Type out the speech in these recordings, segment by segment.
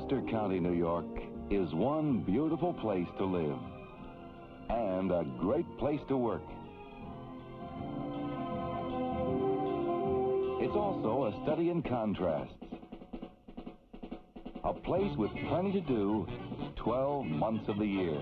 Ulster County, New York is one beautiful place to live and a great place to work. It's also a study in contrasts. A place with plenty to do 12 months of the year.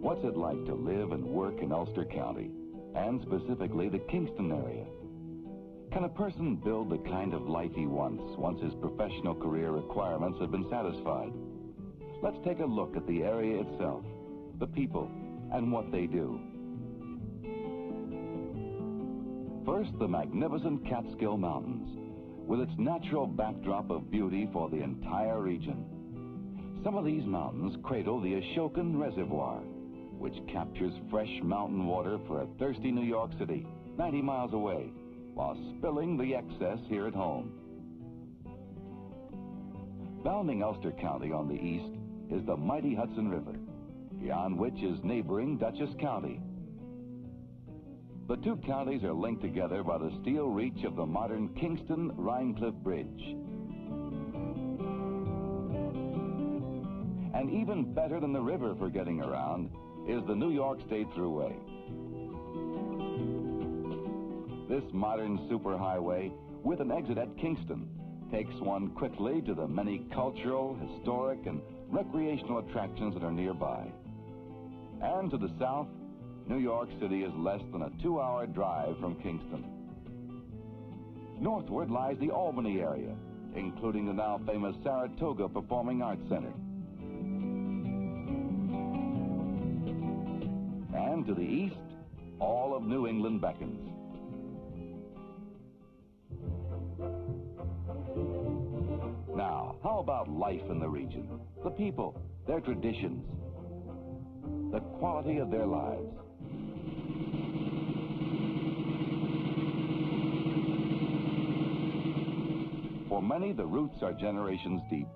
What's it like to live and work in Ulster County, and specifically the Kingston area? Can a person build the kind of life he wants once his professional career requirements have been satisfied? Let's take a look at the area itself, the people, and what they do. First, the magnificent Catskill Mountains, with its natural backdrop of beauty for the entire region. Some of these mountains cradle the Ashokan Reservoir, which captures fresh mountain water for a thirsty New York City, 90 miles away, while spilling the excess here at home. Bounding Ulster County on the east is the mighty Hudson River, beyond which is neighboring Dutchess County. The two counties are linked together by the steel reach of the modern Kingston-Rhinecliff Bridge. And even better than the river for getting around is the New York State Thruway. This modern superhighway, with an exit at Kingston, takes one quickly to the many cultural, historic, and recreational attractions that are nearby. And to the south, New York City is less than a 2-hour drive from Kingston. Northward lies the Albany area, including the now famous Saratoga Performing Arts Center. And to the east, all of New England beckons. Now, how about life in the region? The people, their traditions, the quality of their lives. For many, the roots are generations deep.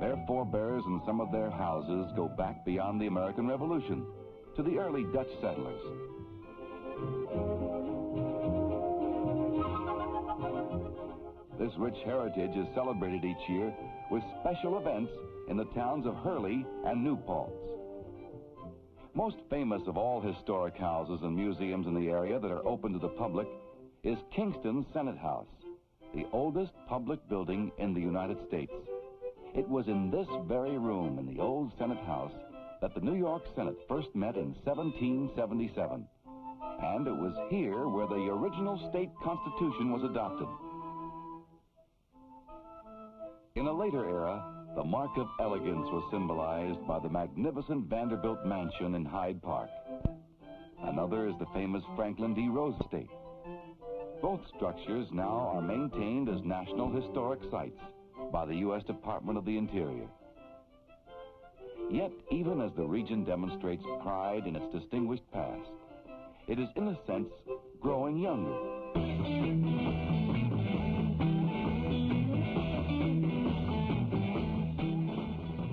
Their forebears and some of their houses go back beyond the American Revolution to the early Dutch settlers. This rich heritage is celebrated each year with special events in the towns of Hurley and New Paltz. Most famous of all historic houses and museums in the area that are open to the public is Kingston's Senate House, the oldest public building in the United States. It was in this very room in the old Senate House that the New York Senate first met in 1777. And it was here where the original state constitution was adopted. In a later era, the mark of elegance was symbolized by the magnificent Vanderbilt Mansion in Hyde Park. Another is the famous Franklin D. Roosevelt Estate. Both structures now are maintained as National Historic Sites by the U.S. Department of the Interior. Yet, even as the region demonstrates pride in its distinguished past, it is in a sense growing younger.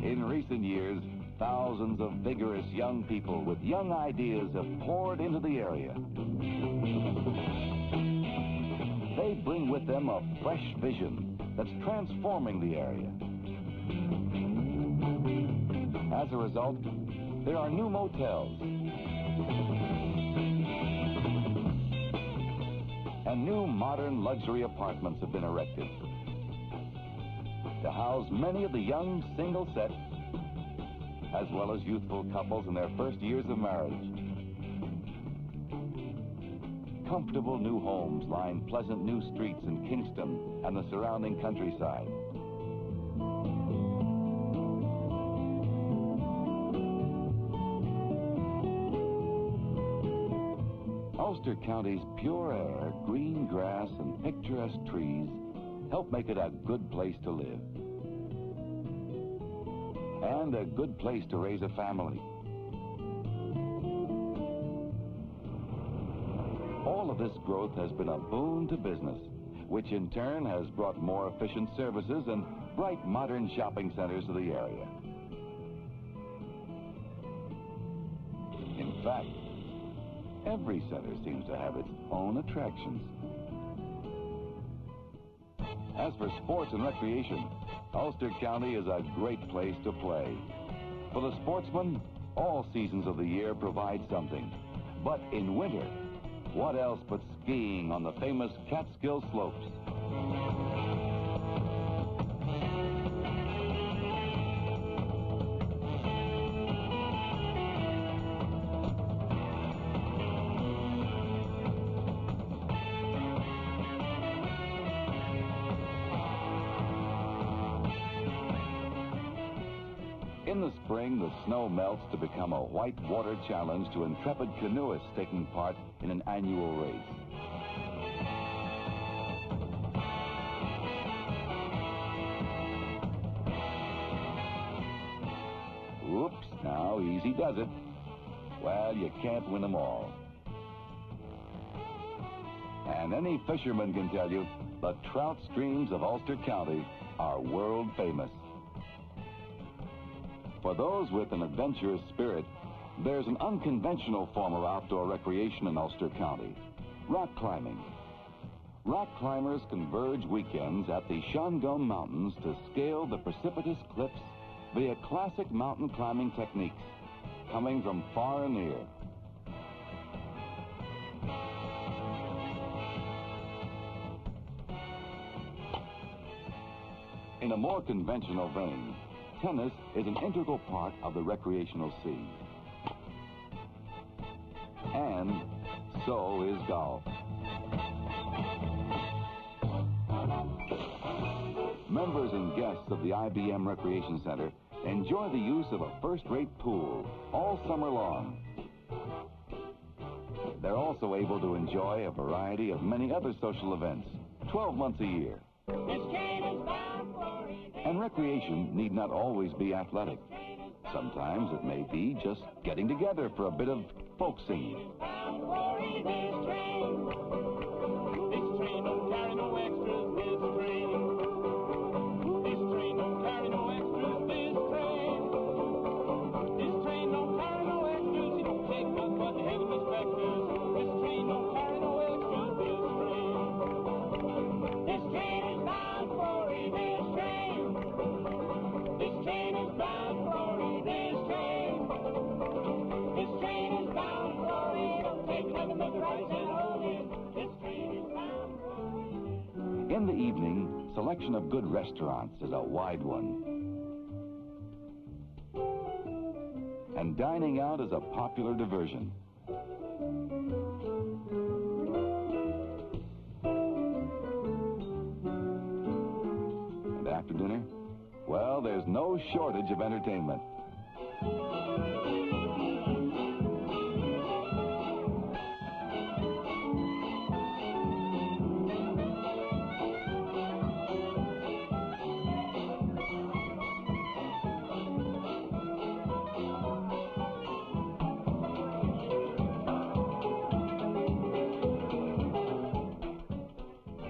In recent years, thousands of vigorous young people with young ideas have poured into the area. They bring with them a fresh vision that's transforming the area. As a result, there are new motels and new modern luxury apartments have been erected to house many of the young single set, as well as youthful couples in their first years of marriage. Comfortable new homes line pleasant new streets in Kingston and the surrounding countryside. Ulster County's pure air, green grass, and picturesque trees help make it a good place to live. And a good place to raise a family. All of this growth has been a boon to business, which in turn has brought more efficient services and bright modern shopping centers to the area. In fact, every center seems to have its own attractions. As for sports and recreation, Ulster County is a great place to play. For the sportsman, all seasons of the year provide something. But in winter, what else but skiing on the famous Catskill slopes? In the spring, the snow melts to become a whitewater challenge to intrepid canoeists taking part in an annual race. Oops, now easy does it. Well, you can't win them all. And any fisherman can tell you the trout streams of Ulster County are world famous. For those with an adventurous spirit, there's an unconventional form of outdoor recreation in Ulster County: rock climbing. Rock climbers converge weekends at the Shangum Mountains to scale the precipitous cliffs via classic mountain climbing techniques, coming from far and near. In a more conventional vein, tennis is an integral part of the recreational scene. And so is golf. Members and guests of the IBM Recreation Center enjoy the use of a first-rate pool all summer long. They're also able to enjoy a variety of many other social events, 12 months a year. And recreation need not always be athletic. Sometimes it may be just getting together for a bit of folk singing. In the evening, selection of good restaurants is a wide one. And dining out is a popular diversion. And after dinner, well, there's no shortage of entertainment.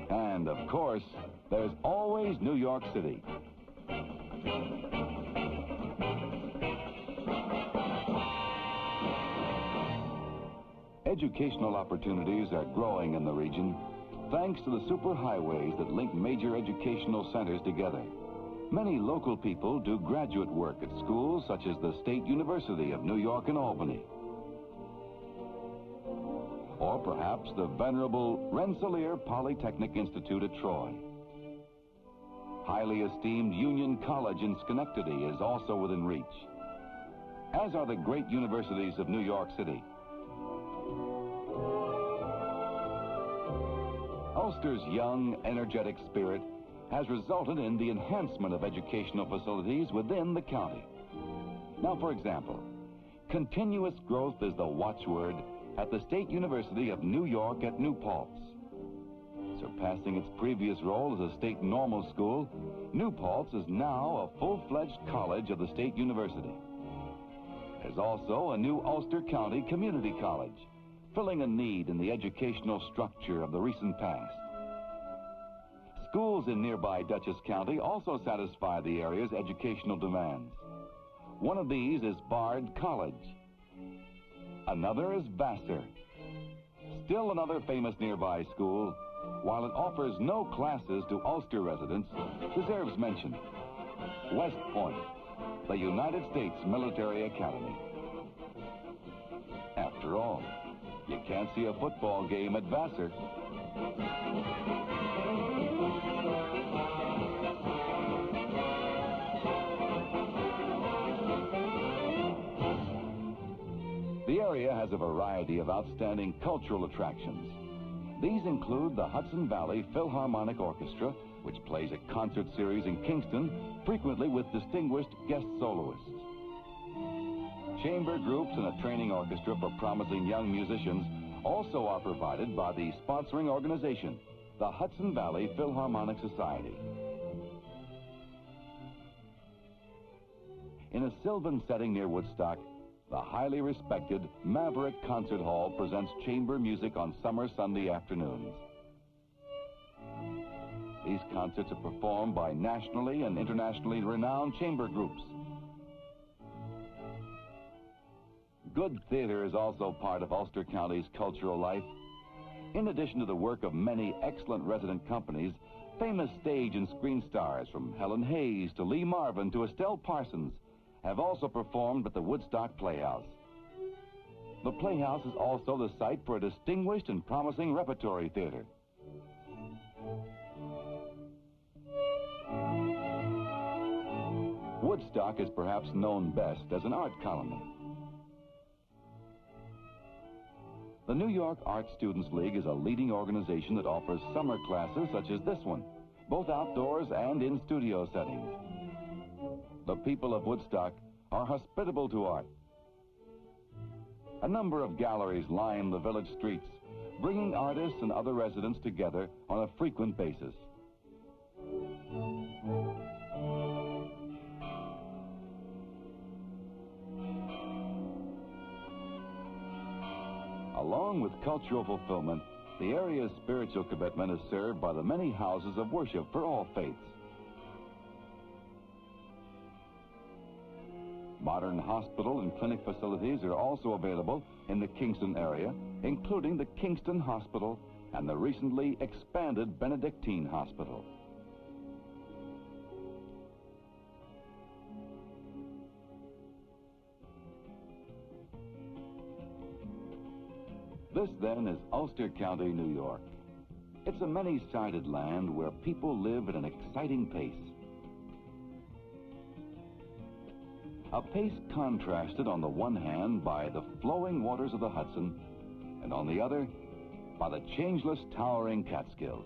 And, of course, there's always New York City. Educational opportunities are growing in the region thanks to the superhighways that link major educational centers together. Many local people do graduate work at schools such as the State University of New York and Albany. Or perhaps the venerable Rensselaer Polytechnic Institute at Troy. Highly esteemed Union College in Schenectady is also within reach, as are the great universities of New York City. Ulster's young, energetic spirit has resulted in the enhancement of educational facilities within the county. Now, for example, continuous growth is the watchword at the State University of New York at New Paltz. Surpassing its previous role as a state normal school, New Paltz is now a full-fledged college of the State University. There's also a new Ulster County Community College, filling a need in the educational structure of the recent past. Schools in nearby Dutchess County also satisfy the area's educational demands. One of these is Bard College. Another is Vassar. Still another famous nearby school, while it offers no classes to Ulster residents, deserves mention. West Point, the United States Military Academy. After all, you can't see a football game at Vassar. The area has a variety of outstanding cultural attractions. These include the Hudson Valley Philharmonic Orchestra, which plays a concert series in Kingston, frequently with distinguished guest soloists. Chamber groups and a training orchestra for promising young musicians also are provided by the sponsoring organization, the Hudson Valley Philharmonic Society. In a sylvan setting near Woodstock, the highly respected Maverick Concert Hall presents chamber music on summer Sunday afternoons. These concerts are performed by nationally and internationally renowned chamber groups. Good theater is also part of Ulster County's cultural life. In addition to the work of many excellent resident companies, famous stage and screen stars from Helen Hayes to Lee Marvin to Estelle Parsons have also performed at the Woodstock Playhouse. The Playhouse is also the site for a distinguished and promising repertory theater. Woodstock is perhaps known best as an art colony. The New York Art Students League is a leading organization that offers summer classes such as this one, both outdoors and in studio settings. The people of Woodstock are hospitable to art. A number of galleries line the village streets, bringing artists and other residents together on a frequent basis. Along with cultural fulfillment, the area's spiritual commitment is served by the many houses of worship for all faiths. Modern hospital and clinic facilities are also available in the Kingston area, including the Kingston Hospital and the recently expanded Benedictine Hospital. This, then, is Ulster County, New York. It's a many-sided land where people live at an exciting pace. A pace contrasted on the one hand by the flowing waters of the Hudson, and on the other, by the changeless towering Catskills.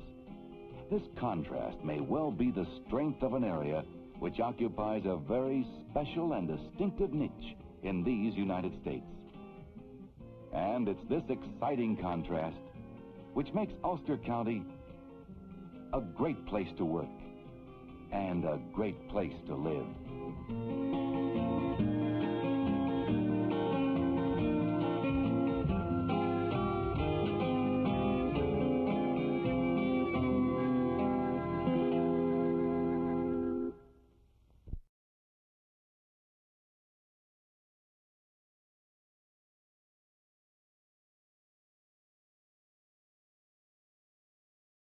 This contrast may well be the strength of an area which occupies a very special and distinctive niche in these United States. And it's this exciting contrast which makes Ulster County a great place to work and a great place to live.